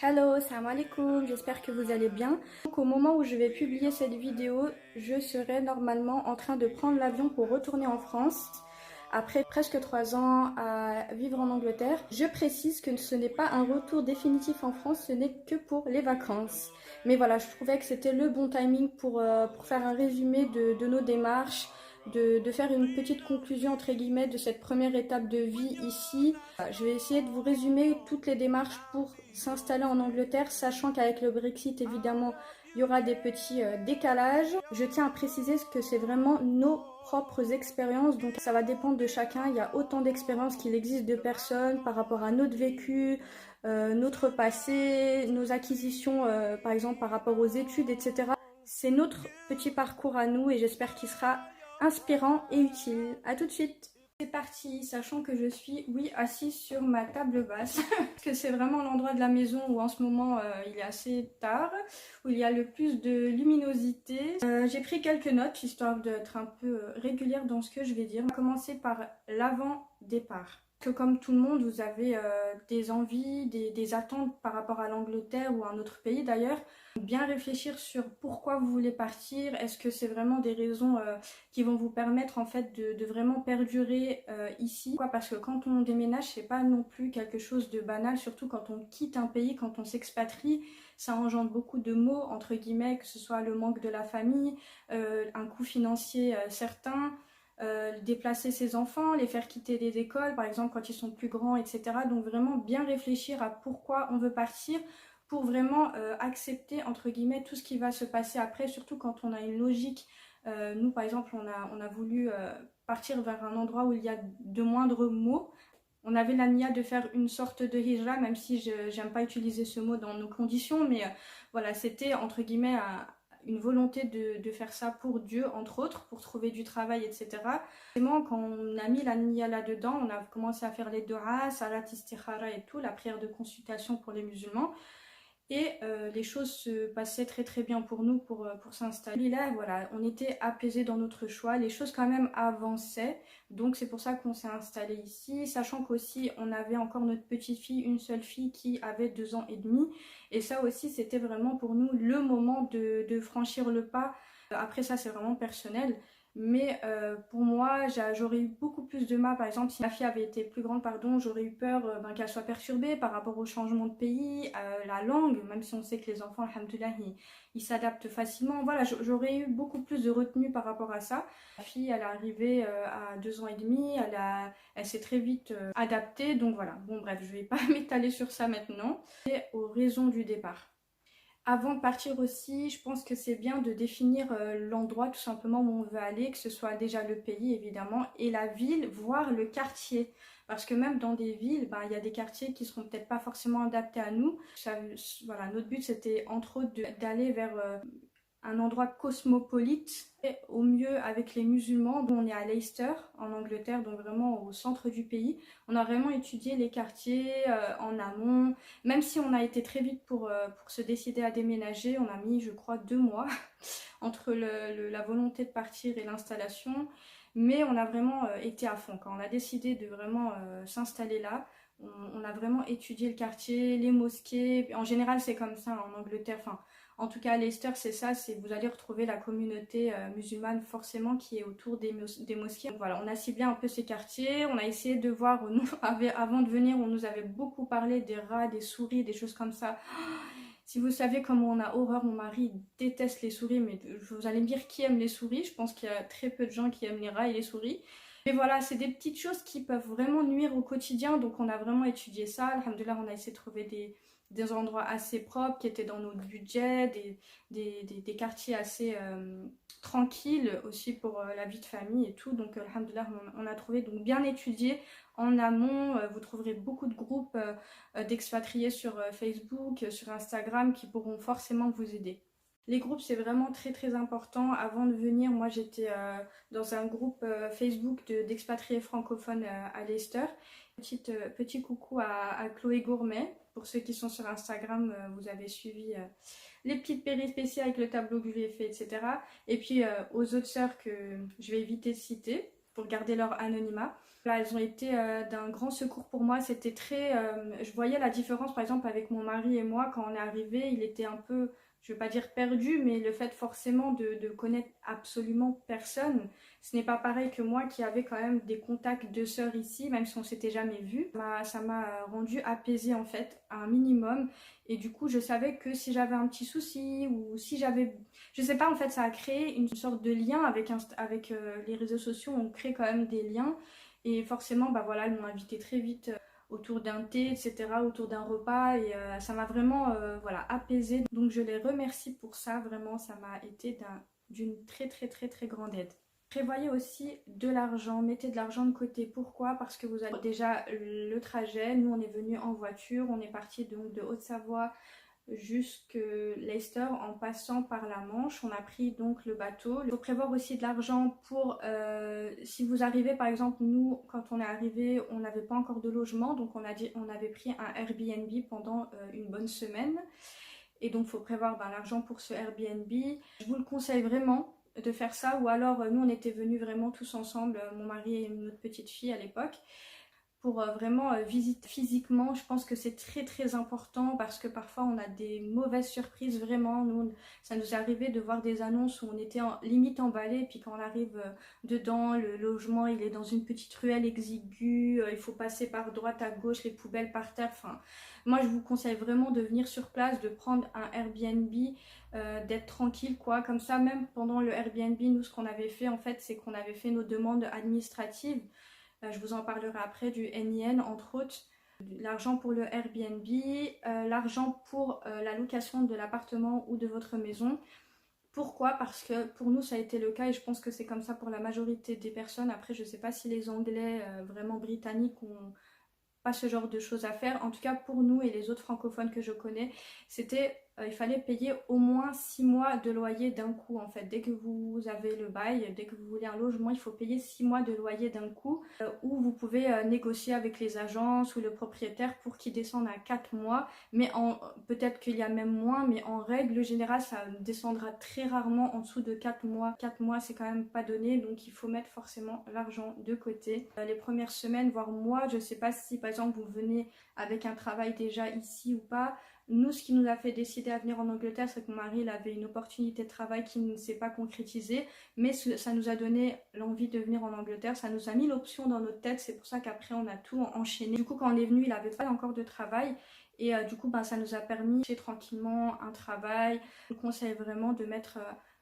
Hello, salam alaikum, j'espère que vous allez bien. Donc, au moment où je vais publier cette vidéo, je serai normalement en train de prendre l'avion pour retourner en France. Après presque 3 ans à vivre en Angleterre, je précise que ce n'est pas un retour définitif en France, ce n'est que pour les vacances. Mais voilà, je trouvais que c'était le bon timing pour faire un résumé de nos démarches, de faire une petite conclusion entre guillemets de cette première étape de vie ici. Je vais essayer de vous résumer toutes les démarches pour s'installer en Angleterre, sachant qu'avec le Brexit, évidemment, il y aura des petits décalages. Je tiens à préciser que c'est vraiment nos propres expériences, donc ça va dépendre de chacun. Il y a autant d'expériences qu'il existe de personnes par rapport à notre vécu, notre passé, nos acquisitions, par exemple par rapport aux études, etc. C'est notre petit parcours à nous et j'espère qu'il sera inspirant et utile. À tout de suite. C'est parti, sachant que je suis, oui, assise sur ma table basse, parce que c'est vraiment l'endroit de la maison où en ce moment il est assez tard, où il y a le plus de luminosité. J'ai pris quelques notes, histoire d'être un peu régulière dans ce que je vais dire. On va commencer par l'avant-départ. Que comme tout le monde, vous avez des envies, des attentes par rapport à l'Angleterre ou à un autre pays d'ailleurs. Bien réfléchir sur pourquoi vous voulez partir, est-ce que c'est vraiment des raisons qui vont vous permettre en fait de vraiment perdurer ici. Pourquoi? Parce que quand on déménage, c'est pas non plus quelque chose de banal, surtout quand on quitte un pays, quand on s'expatrie, ça engendre beaucoup de maux, entre guillemets, que ce soit le manque de la famille, un coût financier certain, déplacer ses enfants, les faire quitter des écoles, par exemple quand ils sont plus grands, etc. Donc vraiment bien réfléchir à pourquoi on veut partir pour vraiment accepter, entre guillemets, tout ce qui va se passer après, surtout quand on a une logique. Nous, par exemple, on a voulu partir vers un endroit où il y a de moindres mots. On avait la nia de faire une sorte de hijra, même si je n'aime pas utiliser ce mot dans nos conditions, mais voilà, c'était entre guillemets une volonté de faire ça pour Dieu, entre autres, pour trouver du travail, etc. Vraiment, quand on a mis la nia là-dedans, on a commencé à faire les du'as, salat istikhara et tout, la prière de consultation pour les musulmans. Et les choses se passaient très très bien pour nous pour s'installer. Là, voilà, on était apaisés dans notre choix, les choses quand même avançaient, donc c'est pour ça qu'on s'est installé ici, sachant qu'aussi on avait encore notre petite fille, une seule fille qui avait 2 ans et demi, et ça aussi c'était vraiment pour nous le moment de franchir le pas. Après ça c'est vraiment personnel. Mais pour moi, j'aurais eu beaucoup plus de mal. Par exemple, si ma fille avait été plus grande, pardon, j'aurais eu peur qu'elle soit perturbée par rapport au changement de pays, la langue, même si on sait que les enfants, alhamdoulilah, ils s'adaptent facilement. Voilà, j'aurais eu beaucoup plus de retenue par rapport à ça. Ma fille, elle est arrivée à 2 ans et demi, elle s'est très vite adaptée. Donc voilà, bon bref, je vais pas m'étaler sur ça maintenant. C'est aux raisons du départ. Avant de partir aussi, je pense que c'est bien de définir l'endroit tout simplement où on veut aller, que ce soit déjà le pays évidemment et la ville, voire le quartier. Parce que même dans des villes, ben, il y a des quartiers qui seront peut-être pas forcément adaptés à nous. Voilà, notre but c'était entre autres d'aller vers un endroit cosmopolite, et au mieux avec les musulmans. On est à Leicester, en Angleterre, donc vraiment au centre du pays. On a vraiment étudié les quartiers en amont, même si on a été très vite pour se décider à déménager. On a mis, je crois, 2 mois entre la volonté de partir et l'installation. Mais on a vraiment été à fond. Quand on a décidé de vraiment s'installer là, on a vraiment étudié le quartier, les mosquées. En général, c'est comme ça en Angleterre. Enfin, en tout cas, à Leicester, c'est ça, c'est vous allez retrouver la communauté musulmane forcément qui est autour des mosquées. Donc voilà, on a ciblé un peu ces quartiers, on a essayé de voir, nous, avant de venir, on nous avait beaucoup parlé des rats, des souris, des choses comme ça. Si vous savez comment on a horreur, mon mari déteste les souris, mais vous allez me dire qui aime les souris, je pense qu'il y a très peu de gens qui aiment les rats et les souris. Mais voilà, c'est des petites choses qui peuvent vraiment nuire au quotidien, donc on a vraiment étudié ça. Alhamdoulilah, on a essayé de trouver des endroits assez propres qui étaient dans notre budget, des quartiers assez tranquilles aussi pour la vie de famille et tout. Donc alhamdoulilah, on a trouvé, donc bien étudié en amont. Vous trouverez beaucoup de groupes d'expatriés sur Facebook, sur Instagram qui pourront forcément vous aider. Les groupes, c'est vraiment très très important. Avant de venir, moi j'étais dans un groupe Facebook d'expatriés francophones à Leicester. Petit coucou à Chloé Gourmet. Pour ceux qui sont sur Instagram, vous avez suivi les petites péripéties avec le tableau que je lui ai fait, etc. Et puis aux autres sœurs que je vais éviter de citer pour garder leur anonymat. Là, elles ont été d'un grand secours pour moi. C'était très... je voyais la différence, par exemple, avec mon mari et moi. Quand on est arrivé, il était un peu, je ne veux pas dire perdu, mais le fait forcément de connaître absolument personne. Ce n'est pas pareil que moi qui avait quand même des contacts de sœurs ici, même si on s'était jamais vus. Ça m'a rendu apaisée en fait, à un minimum. Et du coup, je savais que si j'avais un petit souci ou si j'avais... Je sais pas, en fait, ça a créé une sorte de lien avec les réseaux sociaux. On crée quand même des liens. Et forcément, bah voilà, elles m'ont invité très vite autour d'un thé, etc., autour d'un repas. Et ça m'a vraiment voilà, apaisée. Donc je les remercie pour ça. Vraiment, ça m'a été d'une très très très très grande aide. Prévoyez aussi de l'argent, mettez de l'argent de côté. Pourquoi? Parce que vous avez déjà le trajet. Nous, on est venu en voiture. On est parti donc de Haute-Savoie jusque Leicester en passant par la Manche. On a pris donc le bateau. Il faut prévoir aussi de l'argent pour si vous arrivez, par exemple, nous quand on est arrivé on n'avait pas encore de logement, donc on avait pris un Airbnb pendant une bonne semaine, et donc il faut prévoir l'argent pour ce Airbnb. Je vous le conseille vraiment de faire ça, ou alors nous on était venus vraiment tous ensemble, mon mari et notre petite fille à l'époque, pour vraiment visiter physiquement. Je pense que c'est très très important parce que parfois on a des mauvaises surprises vraiment. Nous, ça nous est arrivé de voir des annonces où on était limite emballé, et puis quand on arrive dedans, le logement il est dans une petite ruelle exiguë, il faut passer par droite à gauche, les poubelles par terre. Enfin, moi je vous conseille vraiment de venir sur place, de prendre un Airbnb, d'être tranquille quoi. Comme ça, même pendant le Airbnb, nous ce qu'on avait fait en fait, c'est qu'on avait fait nos demandes administratives. Je vous en parlerai après, du NIN entre autres. L'argent pour le Airbnb, l'argent pour la location de l'appartement ou de votre maison. Pourquoi? Parce que pour nous ça a été le cas, et je pense que c'est comme ça pour la majorité des personnes. Après je ne sais pas si les Anglais vraiment britanniques ont pas ce genre de choses à faire. En tout cas pour nous et les autres francophones que je connais, c'était il fallait payer au moins 6 mois de loyer d'un coup en fait. Dès que vous avez le bail, dès que vous voulez un logement, il faut payer 6 mois de loyer d'un coup, ou vous pouvez négocier avec les agences ou le propriétaire pour qu'il descende à 4 mois, mais peut-être qu'il y a même moins, mais en règle générale ça descendra très rarement en dessous de 4 mois. 4 mois c'est quand même pas donné, donc il faut mettre forcément l'argent de côté. Les premières semaines, voire mois, je sais pas si par exemple vous venez avec un travail déjà ici ou pas. Nous, ce qui nous a fait décider à venir en Angleterre, c'est que mon mari il avait une opportunité de travail qui ne s'est pas concrétisée, mais ça nous a donné l'envie de venir en Angleterre, ça nous a mis l'option dans notre tête, c'est pour ça qu'après on a tout enchaîné. Du coup, quand on est venu, il n'avait pas encore de travail, et du coup, ça nous a permis de faire tranquillement un travail. Je vous conseille vraiment de mettre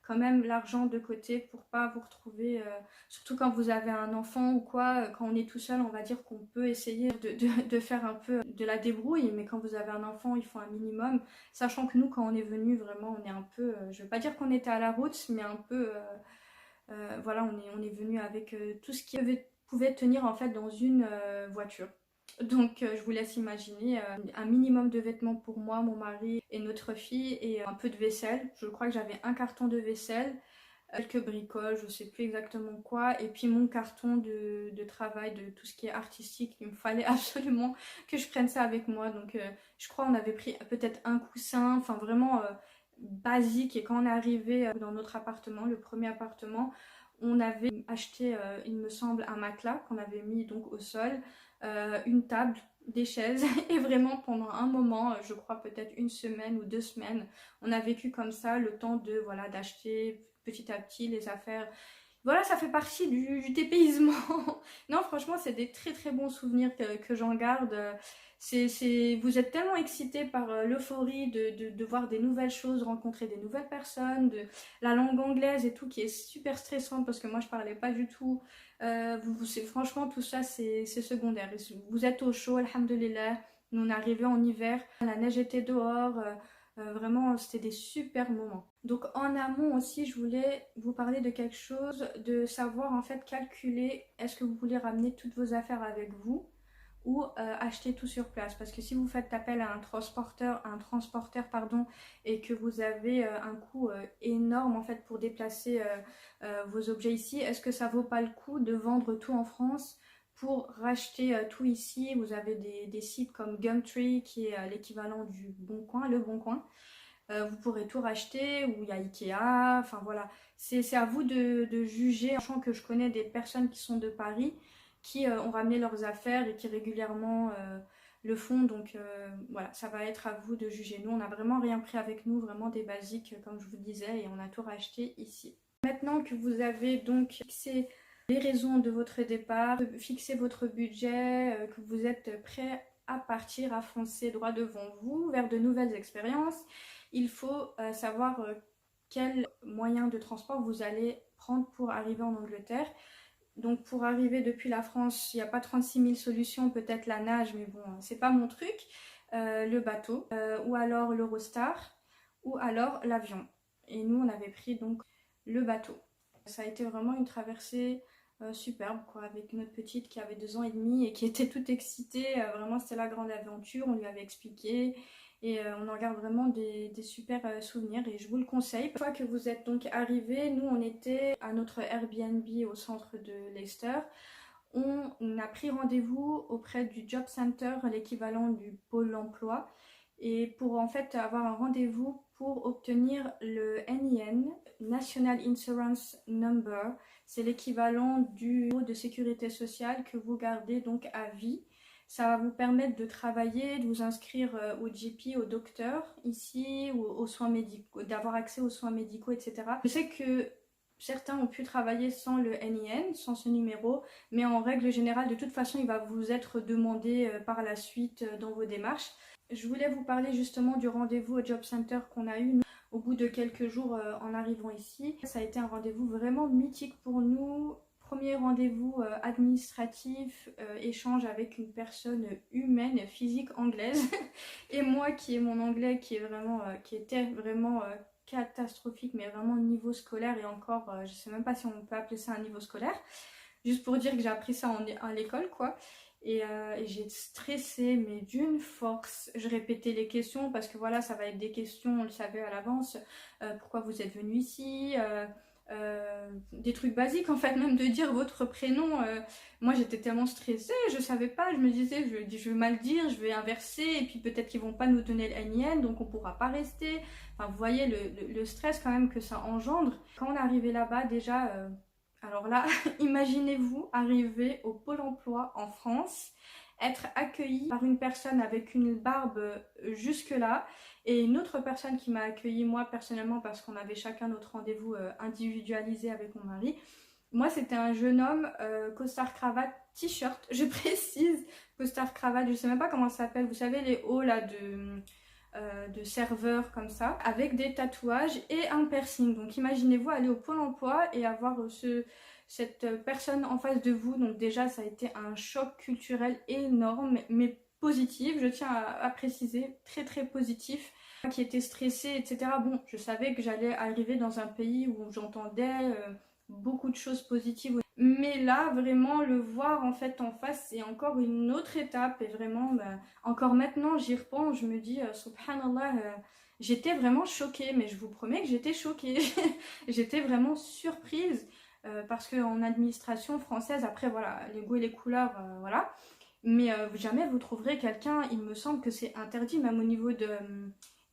quand même l'argent de côté pour pas vous retrouver, surtout quand vous avez un enfant ou quoi, quand on est tout seul, on va dire qu'on peut essayer de faire un peu de la débrouille, mais quand vous avez un enfant, il faut un minimum, sachant que nous, quand on est venu, vraiment, on est un peu, je veux pas dire qu'on était à la route, mais un peu, voilà, on est venu avec tout ce qui pouvait tenir en fait dans une voiture. Donc je vous laisse imaginer un minimum de vêtements pour moi, mon mari et notre fille, et un peu de vaisselle. Je crois que j'avais un carton de vaisselle, quelques bricoles, je sais plus exactement quoi, et puis mon carton de travail, de tout ce qui est artistique. Il me fallait absolument que je prenne ça avec moi. Donc je crois on avait pris peut-être un coussin, enfin vraiment basique. Et quand on est arrivé dans notre appartement, le premier appartement, on avait acheté, il me semble, un matelas qu'on avait mis donc au sol, une table, des chaises, et vraiment pendant un moment, je crois peut-être une semaine ou 2 semaines, on a vécu comme ça, le temps de voilà d'acheter petit à petit les affaires. Voilà, ça fait partie du dépaysement. Non, franchement, c'est des très très bons souvenirs que j'en garde. Vous êtes tellement excité par l'euphorie de voir des nouvelles choses, rencontrer des nouvelles personnes, de la langue anglaise et tout, qui est super stressante parce que moi je parlais pas du tout. Franchement, tout ça c'est secondaire. Vous êtes au chaud, alhamdoulilah. Nous on est arrivés en hiver, la neige était dehors. Vraiment, c'était des super moments. Donc en amont aussi, je voulais vous parler de quelque chose, de savoir en fait calculer, est-ce que vous voulez ramener toutes vos affaires avec vous ou acheter tout sur place. Parce que si vous faites appel à un transporteur pardon, et que vous avez un coût énorme en fait pour déplacer vos objets ici, est-ce que ça vaut pas le coup de vendre tout en France pour racheter tout ici? Vous avez des sites comme Gumtree qui est l'équivalent du Bon Coin, le Bon Coin. Vous pourrez tout racheter, ou il y a Ikea, enfin voilà. C'est à vous de juger, sachant que je connais des personnes qui sont de Paris qui ont ramené leurs affaires et qui régulièrement le font. Donc voilà, ça va être à vous de juger. Nous, on n'a vraiment rien pris avec nous, vraiment des basiques comme je vous disais, et on a tout racheté ici. Maintenant que vous avez donc fixé les raisons de votre départ, fixé votre budget, que vous êtes prêt à partir, à foncer droit devant vous vers de nouvelles expériences, il faut savoir quel moyen de transport vous allez prendre pour arriver en Angleterre. Donc pour arriver depuis la France, il n'y a pas 36 000 solutions, peut-être la nage, mais bon, c'est pas mon truc. Le bateau, ou alors l'Eurostar, ou alors l'avion. Et nous, on avait pris donc le bateau. Ça a été vraiment une traversée superbe, quoi, avec notre petite qui avait 2 ans et demi et qui était toute excitée. Vraiment, c'était la grande aventure, on lui avait expliqué. Et on en garde vraiment des super souvenirs et je vous le conseille. Une fois que vous êtes donc arrivés, nous on était à notre Airbnb au centre de Leicester. On a pris rendez-vous auprès du Job Center, l'équivalent du pôle emploi. Et pour en fait avoir un rendez-vous pour obtenir le NIN, National Insurance Number, c'est l'équivalent du numéro de sécurité sociale que vous gardez donc à vie. Ça va vous permettre de travailler, de vous inscrire au GP, au docteur ici, ou aux soins médicaux, d'avoir accès aux soins médicaux, etc. Je sais que certains ont pu travailler sans le NIN, sans ce numéro, mais en règle générale, de toute façon, il va vous être demandé par la suite dans vos démarches. Je voulais vous parler justement du rendez-vous au Job Center qu'on a eu au bout de quelques jours en arrivant ici. Ça a été un rendez-vous vraiment mythique pour nous. Premier rendez-vous administratif, échange avec une personne humaine, physique anglaise. Et moi qui ai mon anglais qui était vraiment catastrophique, mais vraiment niveau scolaire, et encore, je sais même pas si on peut appeler ça un niveau scolaire. Juste pour dire que j'ai appris ça à l'école, quoi. Et j'ai stressé, mais d'une force. Je répétais les questions parce que voilà, ça va être des questions, on le savait à l'avance. Pourquoi vous êtes venu ici, des trucs basiques en fait, même de dire votre prénom. Moi j'étais tellement stressée, je savais pas, je me disais je vais mal dire, je vais inverser et puis peut-être qu'ils vont pas nous donner le NIN donc on pourra pas rester. Enfin vous voyez le stress quand même que ça engendre. Quand on est arrivé là-bas déjà, alors là imaginez-vous arriver au Pôle emploi en France, être accueilli par une personne avec une barbe jusque là et une autre personne qui m'a accueilli moi personnellement parce qu'on avait chacun notre rendez-vous individualisé avec mon mari. Moi c'était un jeune homme, costard cravate, t-shirt, je précise, costard cravate, je sais même pas comment ça s'appelle, vous savez les hauts là de serveurs comme ça, avec des tatouages et un piercing. Donc imaginez-vous aller au Pôle emploi et avoir cette personne en face de vous. Donc déjà ça a été un choc culturel énorme, mais positif, je tiens à préciser, très très positif. Moi qui était stressée, etc. Bon, je savais que j'allais arriver dans un pays où j'entendais beaucoup de choses positives. Mais là, vraiment, le voir en fait en face, c'est encore une autre étape. Et vraiment, encore maintenant, j'y repense, je me dis, subhanallah, j'étais vraiment choquée. Mais je vous promets que j'étais choquée. J'étais vraiment surprise. Parce qu'en administration française, après, voilà, les goûts et les couleurs, voilà. Mais jamais vous trouverez quelqu'un, il me semble que c'est interdit, même au niveau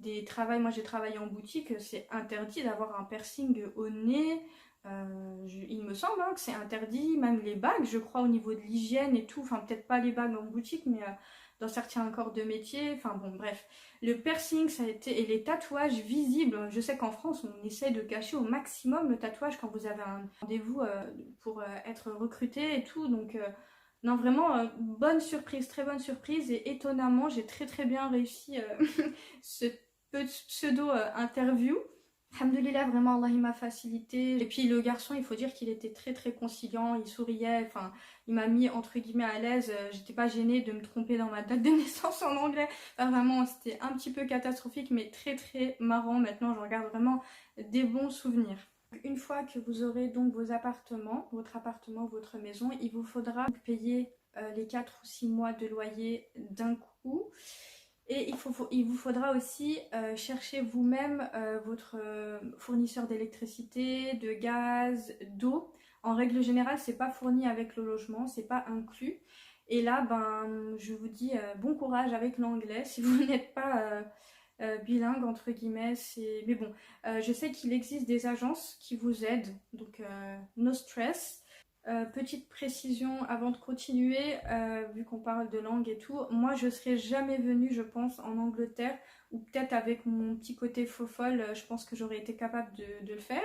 des travails. Moi, j'ai travaillé en boutique, c'est interdit d'avoir un piercing au nez. Il me semble que c'est interdit, même les bagues, je crois, au niveau de l'hygiène et tout. Enfin, peut-être pas les bagues en boutique, mais dans certains corps de métier. Enfin, bon, bref. Le piercing, ça a été. Et les tatouages visibles. Je sais qu'en France, on essaie de cacher au maximum le tatouage quand vous avez un rendez-vous pour être recruté et tout. Donc, non, vraiment, bonne surprise, très bonne surprise. Et étonnamment, j'ai très très bien réussi ce pseudo-interview. Alhamdoulilah, vraiment Allah il m'a facilité. Et puis le garçon, il faut dire qu'il était très très conciliant, il souriait, enfin il m'a mis entre guillemets à l'aise. J'étais pas gênée de me tromper dans ma date de naissance en anglais. Enfin, vraiment c'était un petit peu catastrophique mais très très marrant. Maintenant j'en garde vraiment des bons souvenirs. Une fois que vous aurez donc vos appartements, votre maison, il vous faudra payer les 4 ou 6 mois de loyer d'un coup. Et il vous faudra aussi chercher vous-même votre fournisseur d'électricité, de gaz, d'eau. En règle générale, c'est pas fourni avec le logement, c'est pas inclus. Et là, ben, je vous dis bon courage avec l'anglais si vous n'êtes pas bilingue entre guillemets. Mais bon, je sais qu'il existe des agences qui vous aident, donc no stress. Petite précision avant de continuer, vu qu'on parle de langue et tout, moi je serais jamais venue, je pense, en Angleterre, ou peut-être avec mon petit côté faux folle, je pense que j'aurais été capable de le faire.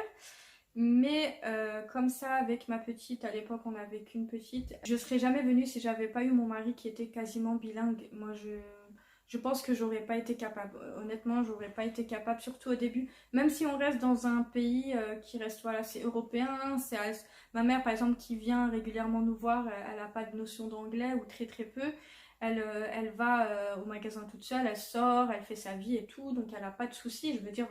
Mais comme ça, avec ma petite, à l'époque on n'avait qu'une petite, je serais jamais venue si j'avais pas eu mon mari qui était quasiment bilingue. Moi je pense que j'aurais pas été capable. Honnêtement, j'aurais pas été capable, surtout au début. Même si on reste dans un pays qui reste, voilà, c'est européen. Ma mère, par exemple, qui vient régulièrement nous voir, elle a pas de notion d'anglais ou très très peu. Elle va au magasin toute seule, elle sort, elle fait sa vie et tout, donc elle n'a pas de soucis. Je veux dire,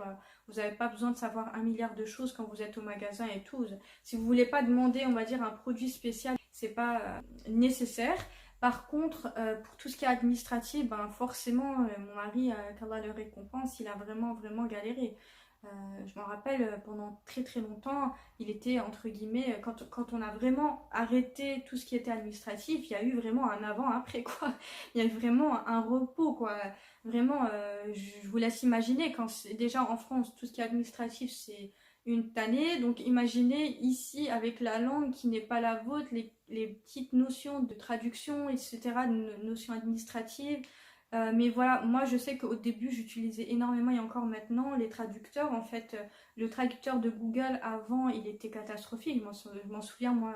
vous n'avez pas besoin de savoir un milliard de choses quand vous êtes au magasin et tout. Si vous voulez pas demander, on va dire, un produit spécial, c'est pas nécessaire. Par contre, pour tout ce qui est administratif, ben forcément, mon mari, qu'Allah le récompense, il a vraiment, vraiment galéré. Je m'en rappelle, pendant très très longtemps, il était, entre guillemets, quand on a vraiment arrêté tout ce qui était administratif, il y a eu vraiment un avant-après, quoi. Il y a eu vraiment un repos, quoi. Vraiment, je vous laisse imaginer, quand déjà en France, tout ce qui est administratif, c'est une tannée. Donc imaginez ici, avec la langue qui n'est pas la vôtre, les petites notions de traduction, etc., de notions administratives. Mais voilà, moi je sais qu'au début j'utilisais énormément et encore maintenant les traducteurs. En fait, le traducteur de Google avant il était catastrophique. Je m'en souviens, moi,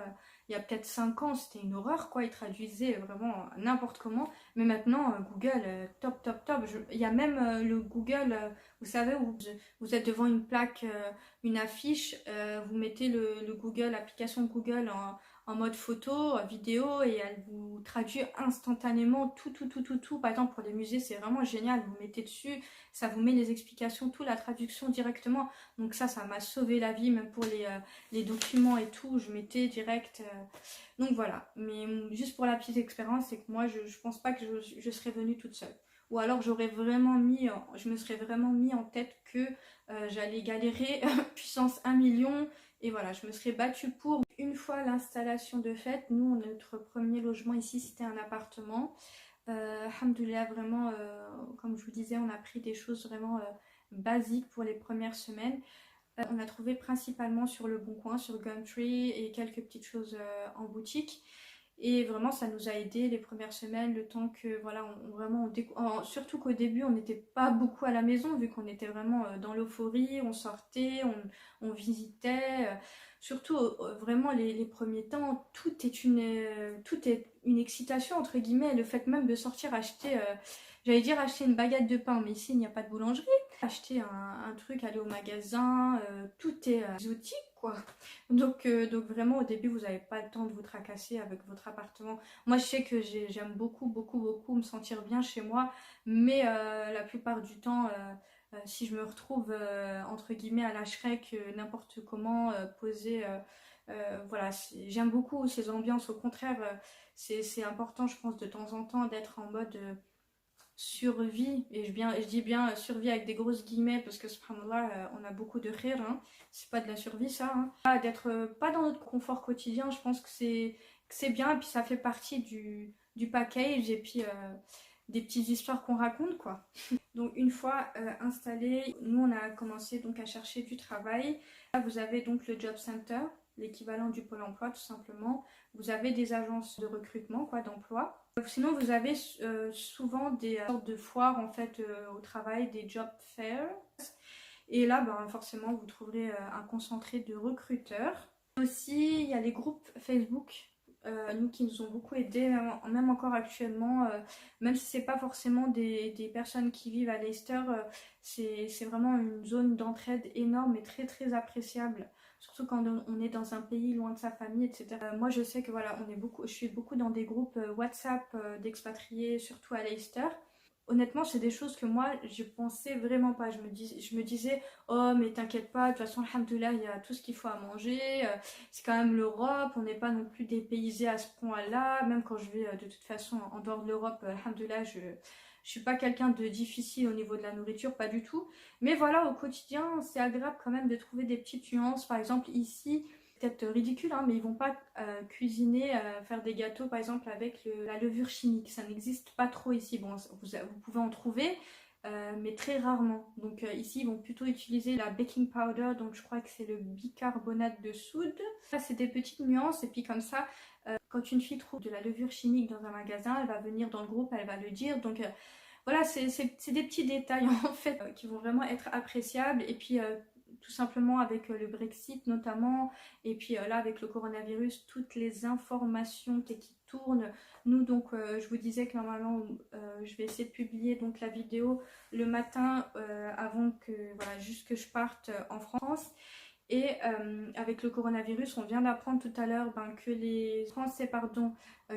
il y a peut-être 5 ans, c'était une horreur quoi. Il traduisait vraiment n'importe comment. Mais maintenant, Google, top, top, top. Il y a même le Google, vous savez, où vous êtes devant une plaque, une affiche, vous mettez le Google, l'application Google en mode photo, vidéo, et elle vous traduit instantanément tout, tout, tout, tout, tout. Par exemple, pour les musées, c'est vraiment génial. Vous mettez dessus, ça vous met les explications, tout, la traduction directement. Donc ça m'a sauvé la vie, même pour les documents et tout. Je mettais direct. Donc voilà. Mais juste pour la petite expérience, c'est que moi, je pense pas que je serais venue toute seule. Ou alors je me serais vraiment mis en tête que j'allais galérer puissance 1 million. Et voilà, je me serais battue pour. Une fois l'installation de fait, nous, notre premier logement ici, c'était un appartement. Alhamdoulilah, vraiment, comme je vous disais, on a pris des choses vraiment basiques pour les premières semaines. On a trouvé principalement sur Le Bon Coin, sur Gumtree et quelques petites choses en boutique. Et vraiment, ça nous a aidé les premières semaines, le temps que, voilà, surtout qu'au début, on n'était pas beaucoup à la maison, vu qu'on était vraiment dans l'euphorie, on sortait, on visitait. Surtout, vraiment, les premiers temps, tout est une excitation, entre guillemets. Le fait même de sortir acheter, j'allais dire acheter une baguette de pain, mais ici, il n'y a pas de boulangerie. Acheter un truc, aller au magasin, tout est exotique, quoi. Donc vraiment au début vous n'avez pas le temps de vous tracasser avec votre appartement. Moi je sais que j'aime beaucoup beaucoup beaucoup me sentir bien chez moi, mais la plupart du temps si je me retrouve entre guillemets à la Shrek n'importe comment posée, voilà, j'aime beaucoup ces ambiances. Au contraire, c'est important je pense de temps en temps d'être en mode survie, et je dis bien survie avec des grosses guillemets parce que subhanallah, on a beaucoup de rire, hein. C'est pas de la survie ça, hein. D'être pas dans notre confort quotidien, je pense que c'est bien, et puis ça fait partie du package, et puis des petites histoires qu'on raconte quoi. Donc une fois installé, nous on a commencé donc à chercher du travail. Là vous avez donc le job center, l'équivalent du pôle emploi tout simplement. Vous avez des agences de recrutement quoi, d'emploi. Sinon, vous avez souvent des sortes de foires en fait au travail, des job fairs. Et là, ben, forcément, vous trouverez un concentré de recruteurs. Aussi, il y a les groupes Facebook, nous qui nous ont beaucoup aidés, même encore actuellement. Même si c'est pas forcément des personnes qui vivent à Leicester, c'est vraiment une zone d'entraide énorme et très très appréciable. Surtout quand on est dans un pays loin de sa famille, etc. Moi, je sais que voilà, je suis beaucoup dans des groupes WhatsApp d'expatriés, surtout à Leicester. Honnêtement, c'est des choses que moi, je pensais vraiment pas. Je me disais, oh, mais t'inquiète pas, de toute façon, alhamdoulilah, il y a tout ce qu'il faut à manger. C'est quand même l'Europe, on n'est pas non plus dépaysé à ce point-là. Même quand je vais de toute façon en dehors de l'Europe, alhamdoulilah, je suis pas quelqu'un de difficile au niveau de la nourriture, pas du tout. Mais voilà, au quotidien, c'est agréable quand même de trouver des petites nuances. Par exemple, ici, peut-être ridicule, hein, mais ils vont pas cuisiner, faire des gâteaux par exemple avec la levure chimique. Ça n'existe pas trop ici. Bon, vous pouvez en trouver, mais très rarement. Donc ici, ils vont plutôt utiliser la baking powder, donc je crois que c'est le bicarbonate de soude. Ça, c'est des petites nuances, et puis comme ça, quand une fille trouve de la levure chimique dans un magasin, elle va venir dans le groupe, elle va le dire. Donc voilà, c'est des petits détails en fait qui vont vraiment être appréciables. Et puis tout simplement avec le Brexit notamment, et puis là avec le coronavirus, toutes les informations qui tournent. Nous donc je vous disais que normalement je vais essayer de publier donc la vidéo le matin avant que voilà, juste que je parte en France. Et avec le coronavirus, on vient d'apprendre tout à l'heure que les Français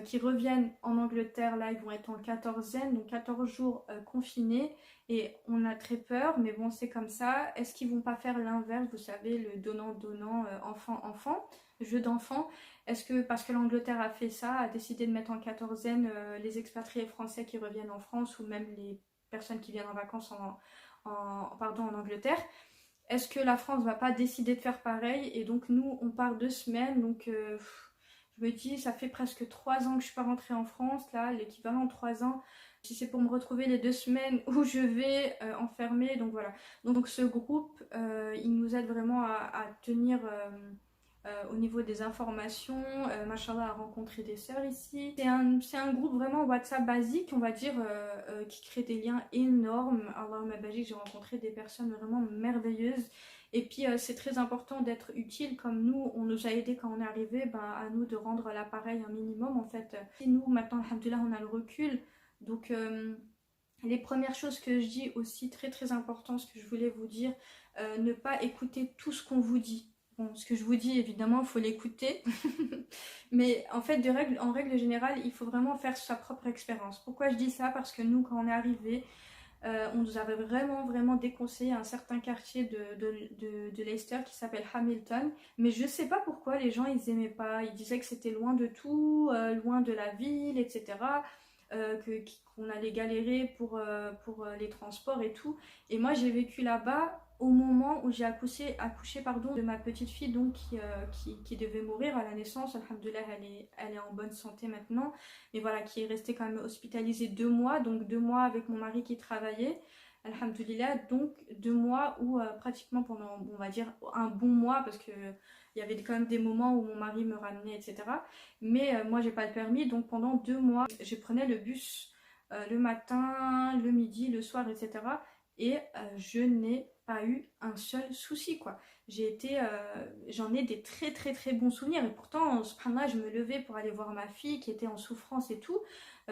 qui reviennent en Angleterre, là, ils vont être en quatorzaine, donc 14 jours confinés. Et on a très peur, mais bon, c'est comme ça. Est-ce qu'ils vont pas faire l'inverse, vous savez, le donnant-donnant, enfant-enfant, jeu d'enfant? Est-ce que parce que l'Angleterre a fait ça, a décidé de mettre en quatorzaine les expatriés français qui reviennent en France, ou même les personnes qui viennent en vacances en Angleterre? Est-ce que la France va pas décider de faire pareil? Et donc nous, on part 2 semaines, donc je me dis, ça fait presque 3 ans que je suis pas rentrée en France, là, l'équivalent de 3 ans. Si c'est pour me retrouver les 2 semaines où je vais enfermer, donc voilà. Donc ce groupe, il nous aide vraiment à tenir au niveau des informations. Machallah a rencontré des sœurs ici. C'est un groupe vraiment WhatsApp basique, on va dire, qui crée des liens énormes. Allahumma barik, j'ai rencontré des personnes vraiment merveilleuses. Et puis c'est très important d'être utile, comme nous, on nous a aidés quand on est arrivé, à nous de rendre l'appareil un minimum en fait. Et nous, maintenant, alhamdoulilah, on a le recul. Donc les premières choses que je dis aussi, très très important, ce que je voulais vous dire, ne pas écouter tout ce qu'on vous dit. Bon, ce que je vous dis, évidemment, il faut l'écouter. Mais en fait, en règle générale, il faut vraiment faire sa propre expérience. Pourquoi je dis ça? Parce que nous, quand on est arrivé, on nous avait vraiment déconseillé un certain quartier de Leicester qui s'appelle Hamilton. Mais je sais pas pourquoi les gens, ils aimaient pas. Ils disaient que c'était loin de tout, loin de la ville, etc. Qu'on allait galérer pour les transports et tout. Et moi, j'ai vécu là-bas au moment où j'ai accouché de ma petite fille donc qui devait mourir à la naissance. Alhamdoulilah, elle est en bonne santé maintenant, mais voilà, qui est restée quand même hospitalisée 2 mois, donc 2 mois avec mon mari qui travaillait. Alhamdoulilah, donc 2 mois où pratiquement pendant, on va dire, un bon mois, parce que il y avait quand même des moments où mon mari me ramenait, etc. Mais moi, j'ai pas le permis, donc pendant 2 mois, je prenais le bus le matin, le midi, le soir, etc. Et je n'ai pas eu un seul souci, quoi. J'en ai des très bons souvenirs. Et pourtant, subhanallah, je me levais pour aller voir ma fille qui était en souffrance et tout.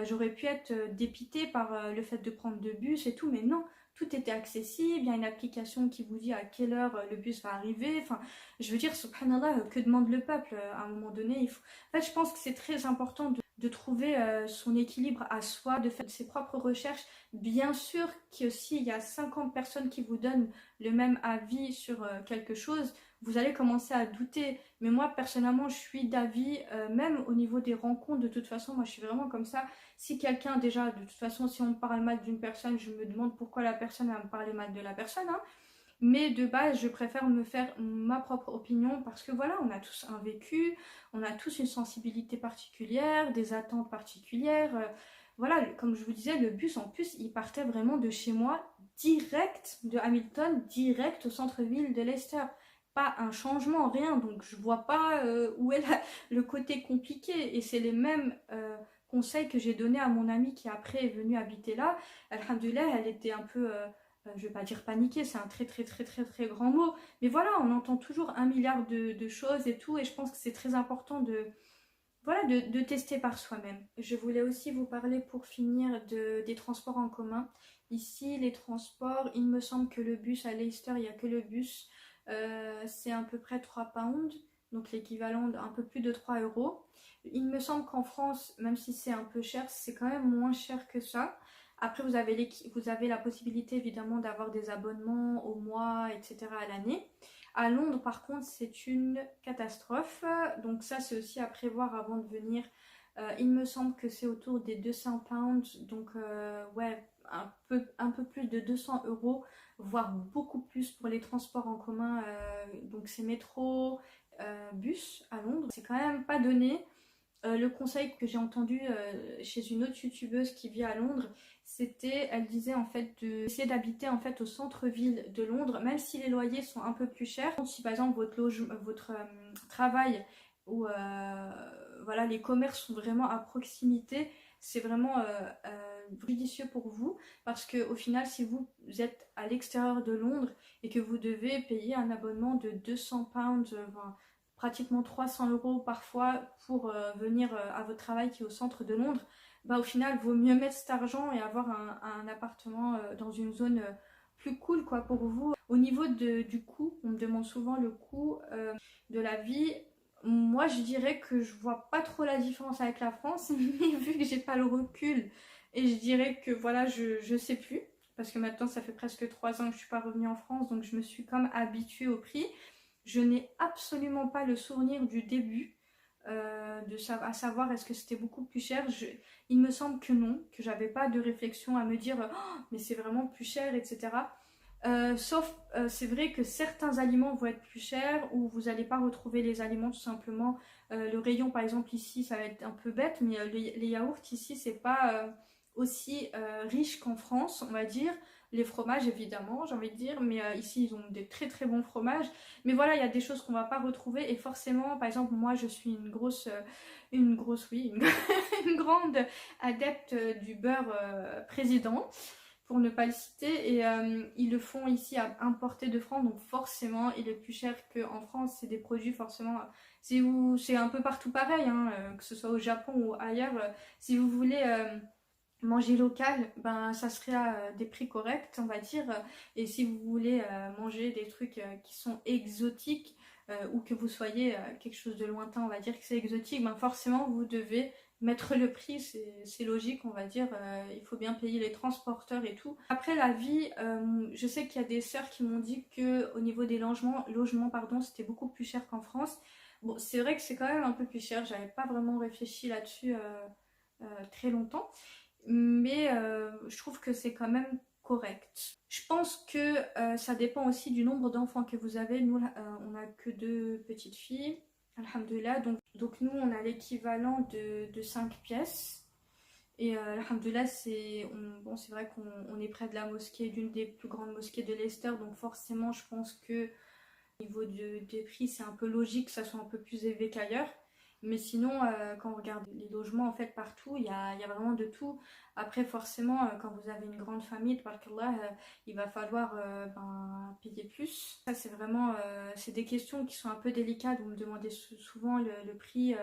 J'aurais pu être dépitée par le fait de prendre de bus et tout, mais non. Tout était accessible, il y a une application qui vous dit à quelle heure le bus va arriver. Enfin, je veux dire, subhanallah, que demande le peuple? À un moment donné, En fait, je pense que c'est très important de trouver son équilibre à soi, de faire ses propres recherches. Bien sûr qu'il y a 50 personnes qui vous donnent le même avis sur quelque chose, vous allez commencer à douter. Mais moi, personnellement, je suis d'avis, même au niveau des rencontres, de toute façon, moi je suis vraiment comme ça. Si quelqu'un, déjà, de toute façon, si on me parle mal d'une personne, je me demande pourquoi la personne va me parler mal de la personne, hein. Mais de base, je préfère me faire ma propre opinion parce que voilà, on a tous un vécu, on a tous une sensibilité particulière, des attentes particulières. Voilà, comme je vous disais, le bus en plus, il partait vraiment de chez moi, direct de Hamilton, direct au centre-ville de Leicester. Pas un changement, rien. Donc je vois pas où est le côté compliqué. Et c'est les mêmes conseils que j'ai donnés à mon amie qui après est venue habiter là. Alhamdoulilah, elle était un peu je vais pas dire paniquer, c'est un très grand mot, mais voilà, on entend toujours un milliard de choses et tout, et je pense que c'est très important voilà, de tester par soi-même. Je voulais aussi vous parler pour finir des transports en commun. Ici, les transports, il me semble que le bus à Leicester, il n'y a que le bus, c'est à peu près 3 pounds, donc l'équivalent d'un peu plus de 3 euros. Il me semble qu'en France, même si c'est un peu cher, c'est quand même moins cher que ça. Après, vous avez la possibilité évidemment d'avoir des abonnements au mois, etc. à l'année. À Londres, par contre, c'est une catastrophe. Donc ça, c'est aussi à prévoir avant de venir. Il me semble que c'est autour des 200 pounds. Donc ouais, un peu plus de 200 euros, voire beaucoup plus pour les transports en commun. Donc c'est métro, bus à Londres. C'est quand même pas donné. Le conseil que j'ai entendu chez une autre youtubeuse qui vit à Londres, elle disait en fait d'essayer d'habiter en fait au centre-ville de Londres, même si les loyers sont un peu plus chers. Si par exemple votre travail ou voilà, les commerces sont vraiment à proximité, c'est vraiment judicieux pour vous, parce que au final, si vous êtes à l'extérieur de Londres et que vous devez payer un abonnement de 200 pounds, pratiquement 300 euros parfois pour venir à votre travail qui est au centre de Londres, bah, au final, vaut mieux mettre cet argent et avoir un appartement dans une zone plus cool quoi pour vous. Au niveau du coût, on me demande souvent le coût de la vie. Moi, je dirais que je vois pas trop la différence avec la France, mais vu que j'ai pas le recul, et je dirais que voilà, je sais plus, parce que maintenant ça fait presque 3 ans que je suis pas revenue en France, donc je me suis comme habituée au prix. Je n'ai absolument pas le souvenir du début, à savoir est-ce que c'était beaucoup plus cher. Il me semble que non, que j'avais pas de réflexion à me dire oh, mais c'est vraiment plus cher, etc. Sauf, c'est vrai que certains aliments vont être plus chers ou vous n'allez pas retrouver les aliments tout simplement. Le rayon, par exemple, ici, ça va être un peu bête, mais les yaourts ici, c'est pas aussi riche qu'en France, on va dire. Les fromages, évidemment, j'ai envie de dire, mais ici, ils ont des très très bons fromages. Mais voilà, il y a des choses qu'on va pas retrouver et forcément, par exemple, moi, je suis oui, une grande adepte du beurre président pour ne pas le citer, et ils le font ici à importer de France, donc forcément il est plus cher qu'en France. C'est des produits forcément, c'est un peu partout pareil, hein, que ce soit au Japon ou ailleurs, si vous voulez manger local, ben ça serait à des prix corrects, on va dire, et si vous voulez manger des trucs qui sont exotiques, ou que vous soyez quelque chose de lointain, on va dire que c'est exotique, ben forcément vous devez mettre le prix, c'est logique, on va dire, il faut bien payer les transporteurs et tout. Après la vie, je sais qu'il y a des sœurs qui m'ont dit que au niveau des logements pardon, c'était beaucoup plus cher qu'en France. Bon, c'est vrai que c'est quand même un peu plus cher, j'avais pas vraiment réfléchi là-dessus très longtemps, mais je trouve que c'est quand même correct. Je pense que ça dépend aussi du nombre d'enfants que vous avez. Nous, on n'a que 2 petites filles, alhamdoulilah. Donc nous, on a l'équivalent de 5 pièces. Et alhamdoulilah, bon, c'est vrai qu'on est près de la mosquée, d'une des plus grandes mosquées de Leicester. Donc forcément, je pense que au niveau des prix, c'est un peu logique que ça soit un peu plus élevé qu'ailleurs. Mais sinon, quand on regarde les logements, en fait, partout, il y a vraiment de tout. Après, forcément, quand vous avez une grande famille, tabarakallah, il va falloir payer plus. Ça, c'est vraiment, c'est des questions qui sont un peu délicates. Vous me demandez souvent le prix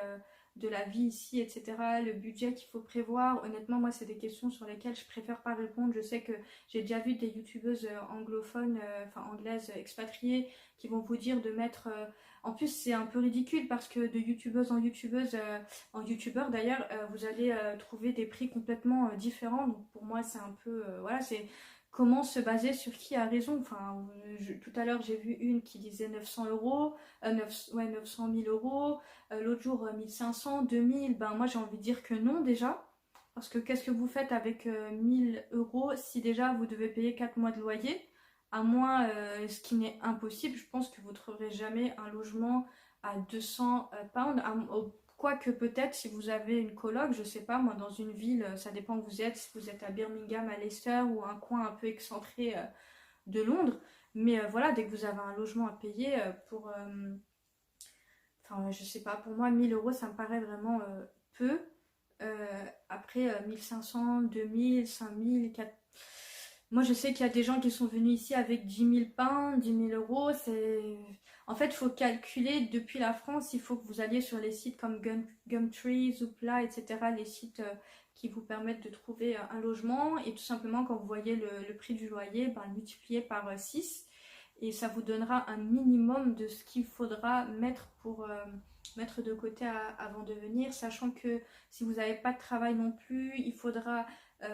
de la vie ici, etc. Le budget qu'il faut prévoir. Honnêtement, moi, c'est des questions sur lesquelles je préfère pas répondre. Je sais que j'ai déjà vu des youtubeuses anglophones, enfin anglaises expatriées, qui vont vous dire de mettre en plus c'est un peu ridicule parce que de youtubeuse en youtubeur d'ailleurs, vous allez trouver des prix complètement différents. Donc pour moi c'est un peu voilà, c'est comment se baser sur qui a raison. Enfin tout à l'heure j'ai vu une qui disait 900 euros, 900 000 euros, l'autre jour 1500, 2000. Ben moi j'ai envie de dire que non déjà. Parce que qu'est-ce que vous faites avec 1000 euros si déjà vous devez payer 4 mois de loyer? À moins, ce qui n'est impossible, je pense que vous ne trouverez jamais un logement à 200 pounds. Quoique peut-être si vous avez une coloc, je sais pas, moi dans une ville, ça dépend où vous êtes, si vous êtes à Birmingham, à Leicester ou un coin un peu excentré de Londres. Mais voilà, dès que vous avez un logement à payer enfin je sais pas, pour moi 1000 euros ça me paraît vraiment peu. Après 1500, 2000, 5000, 4000. Moi, je sais qu'il y a des gens qui sont venus ici avec 10 000 pounds, 10 000 euros. En fait, il faut calculer depuis la France. Il faut que vous alliez sur les sites comme Gumtree, Zoopla, etc. Les sites qui vous permettent de trouver un logement. Et tout simplement, quand vous voyez le prix du loyer, ben, multiplié par 6. Et ça vous donnera un minimum de ce qu'il faudra mettre pour mettre de côté avant de venir. Sachant que si vous n'avez pas de travail non plus, il faudra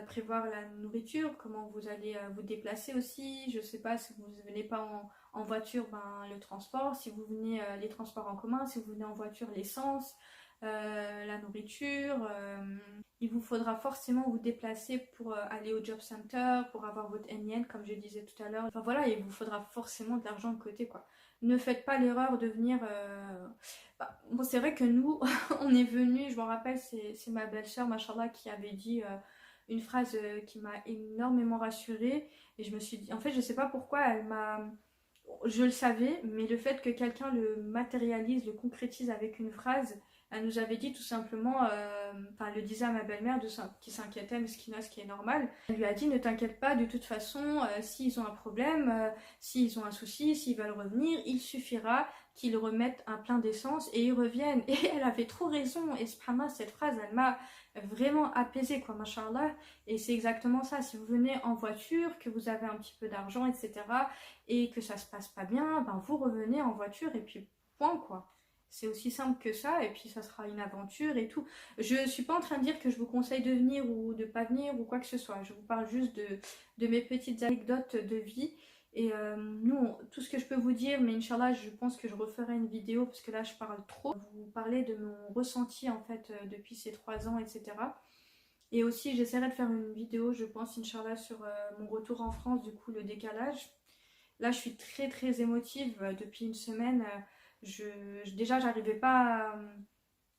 prévoir la nourriture, comment vous allez vous déplacer aussi. Je sais pas, si vous ne venez pas en voiture, ben, le transport. Si vous venez les transports en commun, si vous venez en voiture, l'essence, la nourriture. Il vous faudra forcément vous déplacer pour aller au job center, pour avoir votre NIN comme je disais tout à l'heure. Enfin voilà, il vous faudra forcément de l'argent de côté quoi. Ne faites pas l'erreur de venir... Bon, c'est vrai que nous, on est venus, je m'en rappelle, c'est ma belle-sœur, machallah, qui avait dit une phrase qui m'a énormément rassurée. Et je me suis dit, en fait, je sais pas pourquoi elle m'a. Je le savais, mais le fait que quelqu'un le matérialise, le concrétise avec une phrase, elle nous avait dit tout simplement, enfin, elle le disait à ma belle-mère qui s'inquiétait, mais ce qui est normal. Elle lui a dit, ne t'inquiète pas, de toute façon, s'ils ont un problème, s'ils ont un souci, s'ils veulent revenir, il suffira qu'ils remettent un plein d'essence et ils reviennent. Et elle avait trop raison. Et subhanallah, cette phrase, elle m'a vraiment apaisée, quoi, mashallah. Et c'est exactement ça. Si vous venez en voiture, que vous avez un petit peu d'argent, etc., et que ça se passe pas bien, ben vous revenez en voiture et puis point, quoi. C'est aussi simple que ça, et puis ça sera une aventure et tout. Je suis pas en train de dire que je vous conseille de venir ou de pas venir ou quoi que ce soit. Je vous parle juste de mes petites anecdotes de vie. Et tout ce que je peux vous dire, mais Inch'Allah, je pense que je referai une vidéo parce que là, je parle trop. Vous parler de mon ressenti en fait depuis ces 3 ans, etc. Et aussi, j'essaierai de faire une vidéo, je pense, Inch'Allah, sur mon retour en France, du coup, le décalage. Là, je suis très très émotive depuis une semaine. Déjà, j'arrivais pas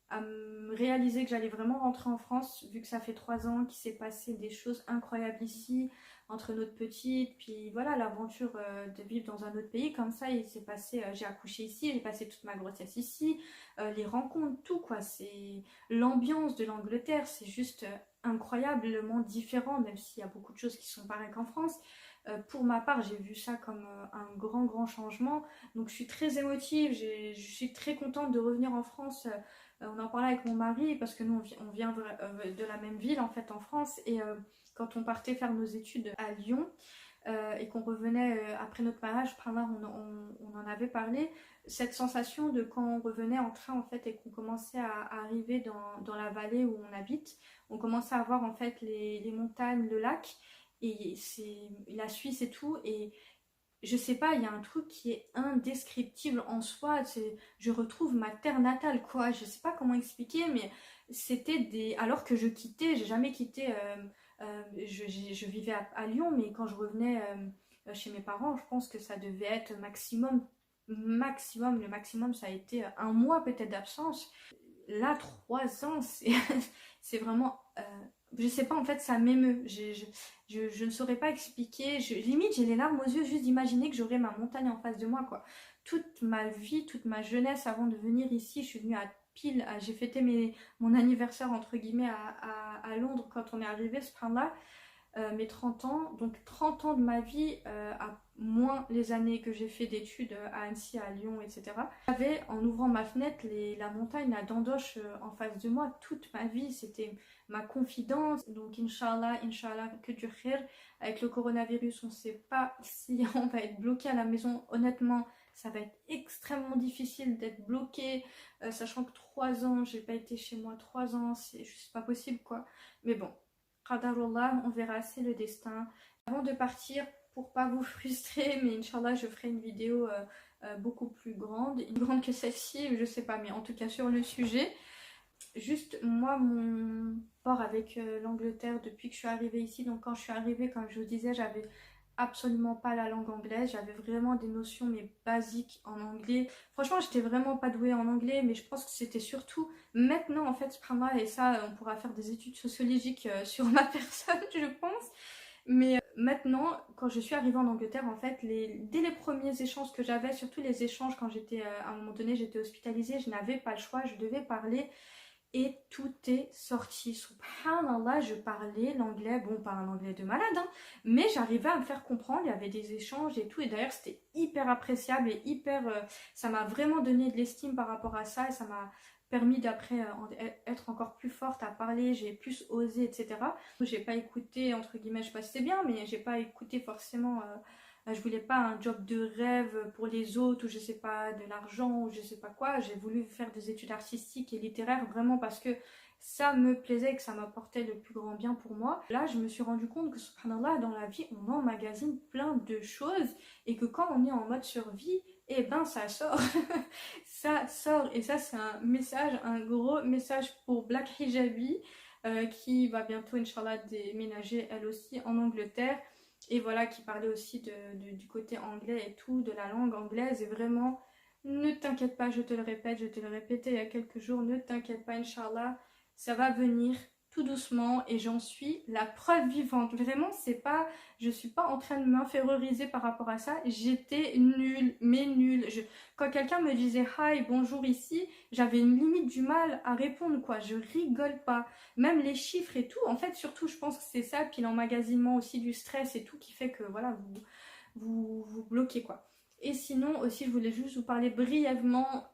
à me réaliser que j'allais vraiment rentrer en France, vu que ça fait 3 ans qu'il s'est passé des choses incroyables ici, entre notre petite, puis voilà, l'aventure de vivre dans un autre pays, comme ça, il s'est passé, j'ai accouché ici, j'ai passé toute ma grossesse ici, les rencontres, tout quoi, c'est l'ambiance de l'Angleterre, c'est juste incroyablement différent, même s'il y a beaucoup de choses qui sont pareilles qu'en France. Pour ma part, j'ai vu ça comme un grand changement, donc je suis très émotive, je suis très contente de revenir en France. On en parlait avec mon mari parce que nous on vient de la même ville en fait en France, et quand on partait faire nos études à Lyon et qu'on revenait après notre mariage, on en avait parlé, cette sensation de quand on revenait en train en fait et qu'on commençait à arriver dans la vallée où on habite, on commençait à voir en fait les montagnes, le lac, et c'est la Suisse et tout, et je sais pas, il y a un truc qui est indescriptible en soi. Je retrouve ma terre natale, quoi. Je sais pas comment expliquer, mais c'était des. Alors que je quittais, j'ai jamais quitté. Je vivais à Lyon, mais quand je revenais chez mes parents, je pense que ça devait être maximum, le maximum, ça a été un mois peut-être d'absence. Là, 3 ans, c'est vraiment. Je sais pas, en fait, ça m'émeut. Je ne saurais pas expliquer. Limite, j'ai les larmes aux yeux juste d'imaginer que j'aurais ma montagne en face de moi, quoi. Toute ma vie, toute ma jeunesse avant de venir ici, je suis venue à pile. J'ai fêté mon anniversaire, entre guillemets, à Londres quand on est arrivé, ce train-là. Mes 30 ans, donc 30 ans de ma vie, à moins les années que j'ai fait d'études à Annecy, à Lyon, etc. J'avais, en ouvrant ma fenêtre, la montagne, la Dandoche en face de moi toute ma vie, c'était ma confidence. Donc Inch'Allah, Inch'Allah, que du khir. Avec le coronavirus, on ne sait pas si on va être bloqué à la maison. Honnêtement, ça va être extrêmement difficile d'être bloqué, sachant que 3 ans, j'ai pas été chez moi 3 ans, c'est juste pas possible, quoi. Mais bon, Qadarullah, on verra, c'est le destin. Avant de partir, pour pas vous frustrer, mais Inch'Allah, je ferai une vidéo beaucoup plus grande que celle-ci, je sais pas, mais en tout cas sur le sujet. Juste, moi, mon rapport avec l'Angleterre depuis que je suis arrivée ici, donc quand je suis arrivée, comme je vous disais, j'avais absolument pas la langue anglaise, j'avais vraiment des notions mais basiques en anglais. Franchement, j'étais vraiment pas douée en anglais, mais je pense que c'était surtout maintenant en fait, subhanallah, et ça on pourra faire des études sociologiques sur ma personne, je pense. Mais maintenant, quand je suis arrivée en Angleterre, en fait, dès les premiers échanges que j'avais, surtout les échanges quand j'étais, à un moment donné, j'étais hospitalisée, je n'avais pas le choix, je devais parler. Et tout est sorti. Subhanallah, je parlais l'anglais, bon, pas un anglais de malade, hein, mais j'arrivais à me faire comprendre, il y avait des échanges et tout, et d'ailleurs c'était hyper appréciable et hyper. Ça m'a vraiment donné de l'estime par rapport à ça, et ça m'a permis d'après être encore plus forte à parler, j'ai plus osé, etc. J'ai pas écouté, entre guillemets, je sais pas si c'est bien, mais j'ai pas écouté forcément. Je voulais pas un job de rêve pour les autres, ou je sais pas, de l'argent, ou je sais pas quoi. J'ai voulu faire des études artistiques et littéraires vraiment parce que ça me plaisait et que ça m'apportait le plus grand bien pour moi. Là, je me suis rendu compte que, subhanallah, dans la vie, on emmagasine plein de choses, et que quand on est en mode survie, eh ben ça sort. Ça sort, et ça c'est un message, un gros message pour Black Hijabi, qui va bientôt, Inch'Allah, déménager elle aussi en Angleterre. Et voilà, qui parlait aussi du côté anglais et tout, de la langue anglaise. Et vraiment, ne t'inquiète pas, je te le répète, je te le répétais il y a quelques jours, ne t'inquiète pas, Inch'Allah, ça va venir. tout doucement et j'en suis la preuve vivante. Vraiment, c'est pas, je suis pas en train de m'inférioriser par rapport à ça. J'étais nulle, mais nulle. Quand quelqu'un me disait hi, bonjour ici, j'avais une limite du mal à répondre quoi. Je rigole pas. Même les chiffres et tout, en fait, surtout, je pense que c'est ça, puis l'emmagasinement aussi du stress et tout qui fait que voilà, vous bloquez quoi. Et sinon aussi je voulais juste vous parler brièvement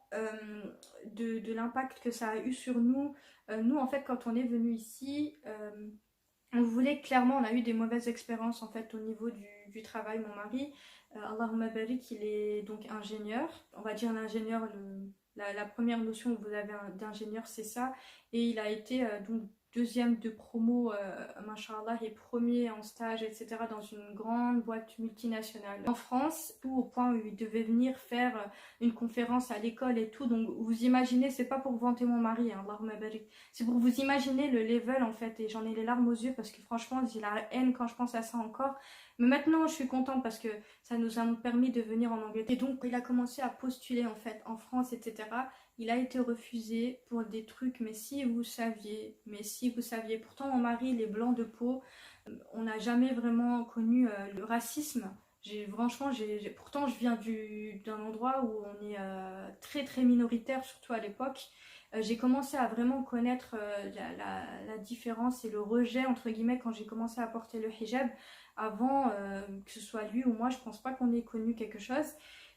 de l'impact que ça a eu sur nous. Nous en fait quand on est venu ici, on voulait clairement, on a eu des mauvaises expériences en fait au niveau du travail. Mon mari, Allahumma barik, il est donc ingénieur. On va dire l'ingénieur, la première notion que vous avez d'ingénieur c'est ça. Et il a été donc deuxième de promo, machallah, et premier en stage, etc. dans une grande boîte multinationale en France, tout au point où il devait venir faire une conférence à l'école et tout. Donc vous imaginez, c'est pas pour vanter mon mari, hein, Allahumma barik, c'est pour vous imaginer le level en fait, et j'en ai les larmes aux yeux parce que franchement j'ai la haine quand je pense à ça encore. Mais maintenant je suis contente parce que ça nous a permis de venir en Angleterre. Et donc il a commencé à postuler en fait en France, etc. Il a été refusé pour des trucs, mais si vous saviez, Pourtant mon mari, il est blanc de peau, on n'a jamais vraiment connu le racisme. Franchement, pourtant je viens d'un endroit où on est très très minoritaire, surtout à l'époque. J'ai commencé à vraiment connaître la différence et le rejet entre guillemets quand j'ai commencé à porter le hijab. Avant, que ce soit lui ou moi, je pense pas qu'on ait connu quelque chose.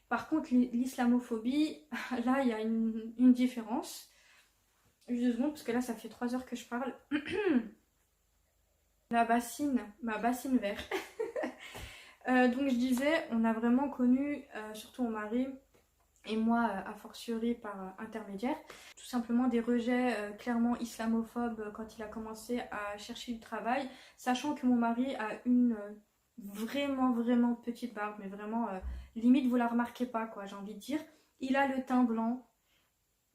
Par contre, l'islamophobie, là, il y a une différence. Juste 2 secondes, parce que là, ça fait 3 heures que je parle. Ma bassine verte. Donc, je disais, on a vraiment connu, surtout mon mari et moi, a fortiori par intermédiaire, tout simplement des rejets clairement islamophobes quand il a commencé à chercher du travail, sachant que mon mari a une vraiment petite barbe, mais vraiment limite vous la remarquez pas quoi, j'ai envie de dire. Il a le teint blanc,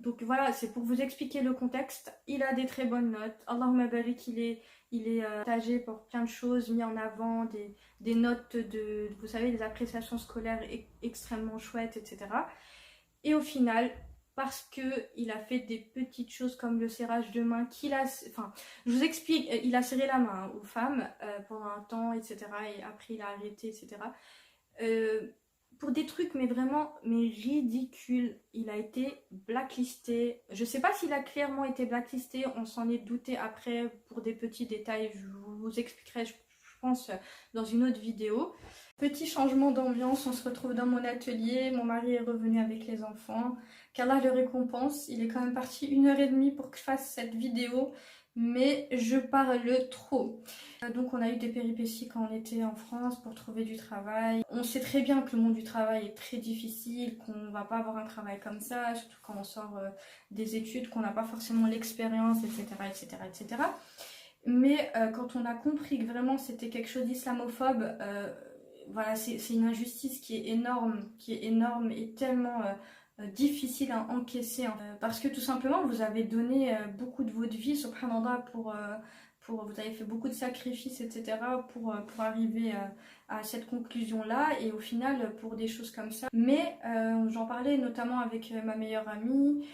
donc voilà, c'est pour vous expliquer le contexte. Il a des très bonnes notes, Allahumma barik, il est partagé pour plein de choses, mis en avant des notes vous savez, des appréciations scolaires extrêmement chouettes, etc. Et au final, parce qu'il a fait des petites choses comme le serrage de main, je vous explique, il a serré la main aux femmes pendant un temps, etc. Et après il a arrêté, etc. Pour des trucs mais vraiment ridicules. Il a été blacklisté. Je sais pas s'il a clairement été blacklisté, on s'en est douté après pour des petits détails, je vous expliquerai je pense dans une autre vidéo. Petit changement d'ambiance, on se retrouve dans mon atelier, mon mari est revenu avec les enfants, qu'Allah le récompense, il est quand même parti 1h30 pour que je fasse cette vidéo, mais je parle trop. Donc on a eu des péripéties quand on était en France pour trouver du travail. On sait très bien que le monde du travail est très difficile, qu'on ne va pas avoir un travail comme ça, surtout quand on sort des études, qu'on n'a pas forcément l'expérience, etc., etc., etc. Mais quand on a compris que vraiment c'était quelque chose d'islamophobe, voilà, c'est une injustice qui est énorme et tellement difficile à encaisser, hein. Parce que tout simplement vous avez donné beaucoup de votre vie, subhanallah, vous avez fait beaucoup de sacrifices, etc. pour arriver à cette conclusion-là, et au final pour des choses comme ça. Mais j'en parlais notamment avec ma meilleure amie,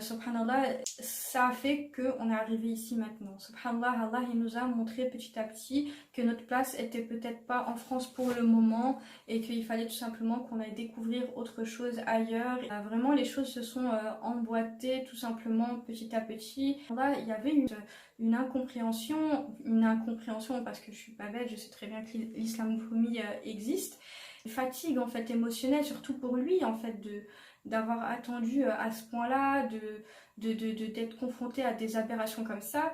subhanallah, ça a fait qu'on est arrivé ici maintenant. Subhanallah, Allah il nous a montré petit à petit que notre place était peut-être pas en France pour le moment, et qu'il fallait tout simplement qu'on aille découvrir autre chose ailleurs. Et, vraiment les choses se sont emboîtées tout simplement petit à petit. Là il y avait une incompréhension parce que je suis pas bête, je sais très bien que l'islamophobie existe. Une fatigue en fait émotionnelle, surtout pour lui en fait, d'avoir attendu à ce point-là, d'être confronté à des aberrations comme ça.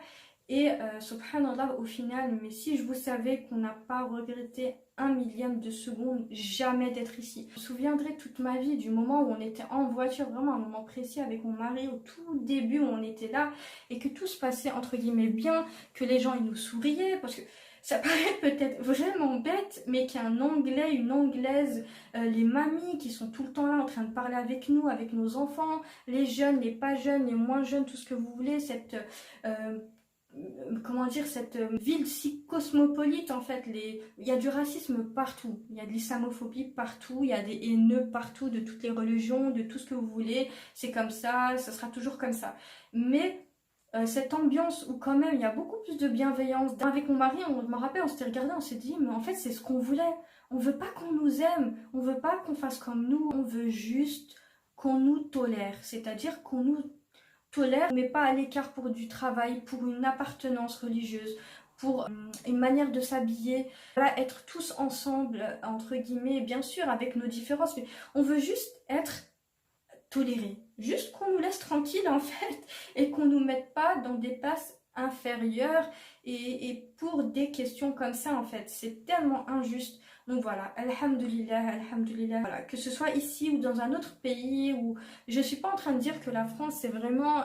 Et subhanallah, au final, mais si je vous savais qu'on n'a pas regretté 1 millième de seconde jamais d'être ici. Je me souviendrai toute ma vie du moment où on était en voiture, vraiment un moment précis avec mon mari, au tout début où on était là, et que tout se passait entre guillemets bien, que les gens ils nous souriaient, parce que ça paraît peut-être vraiment bête, mais qu'un Anglais, une Anglaise, les mamies qui sont tout le temps là en train de parler avec nous, avec nos enfants, les jeunes, les pas jeunes, les moins jeunes, tout ce que vous voulez, cette ville si cosmopolite en fait, il y a du racisme partout, il y a de l'islamophobie partout, il y a des haineux partout, de toutes les religions, de tout ce que vous voulez, c'est comme ça sera toujours comme ça. Mais cette ambiance où quand même il y a beaucoup plus de bienveillance. Avec mon mari, on me rappelle, on s'était regardé, on s'est dit, mais en fait c'est ce qu'on voulait. On veut pas qu'on nous aime, on veut pas qu'on fasse comme nous, on veut juste qu'on nous tolère. C'est-à-dire qu'on nous tolère, mais pas à l'écart pour du travail, pour une appartenance religieuse, pour une manière de s'habiller, voilà, être tous ensemble, entre guillemets, bien sûr avec nos différences, mais on veut juste être tolérés, juste qu'on nous laisse tranquille en fait, et qu'on nous mette pas dans des places inférieures, et pour des questions comme ça en fait, c'est tellement injuste. Donc voilà, alhamdoulilah, alhamdoulilah, voilà, que ce soit ici ou dans un autre pays, où je suis pas en train de dire que la France c'est vraiment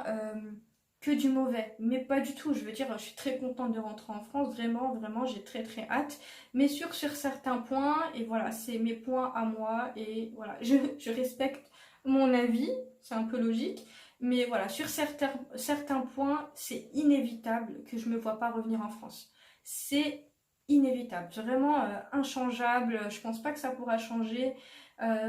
que du mauvais, mais pas du tout. Je veux dire, je suis très contente de rentrer en France, vraiment, vraiment, j'ai très très hâte, mais sur certains points, et voilà, c'est mes points à moi, et voilà, je respecte mon avis, c'est un peu logique, mais voilà, sur certains points, c'est inévitable que je ne me vois pas revenir en France. C'est inévitable, c'est vraiment inchangeable. Je pense pas que ça pourra changer,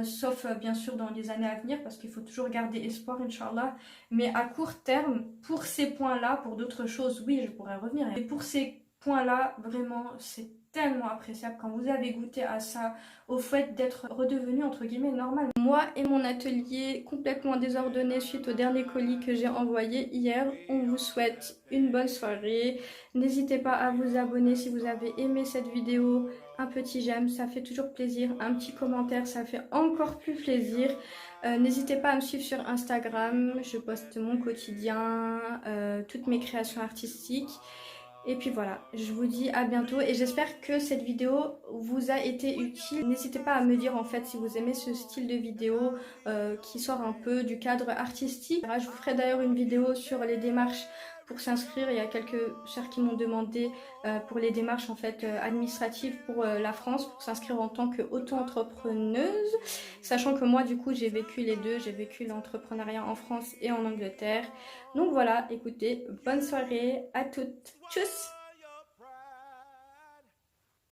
sauf bien sûr dans les années à venir, parce qu'il faut toujours garder espoir, Inch'Allah. Mais à court terme, pour ces points-là, pour d'autres choses, oui, je pourrais revenir. Et pour ces points-là, vraiment, c'est tellement appréciable quand vous avez goûté à ça, au fait d'être redevenu entre guillemets normal. Moi et mon atelier complètement désordonné suite au dernier colis que j'ai envoyé hier, on vous souhaite une bonne soirée. N'hésitez pas à vous abonner si vous avez aimé cette vidéo, un petit j'aime, ça fait toujours plaisir, un petit commentaire, ça fait encore plus plaisir. N'hésitez pas à me suivre sur Instagram, je poste mon quotidien, toutes mes créations artistiques. Et puis voilà, je vous dis à bientôt et j'espère que cette vidéo vous a été utile. N'hésitez pas à me dire en fait si vous aimez ce style de vidéo qui sort un peu du cadre artistique. Je vous ferai d'ailleurs une vidéo sur les démarches pour s'inscrire. Il y a quelques sœurs qui m'ont demandé pour les démarches en fait administratives pour la France, pour s'inscrire en tant qu'auto-entrepreneuse. Sachant que moi du coup j'ai vécu les deux, j'ai vécu l'entrepreneuriat en France et en Angleterre. Donc voilà, écoutez, bonne soirée à toutes. Tchuss!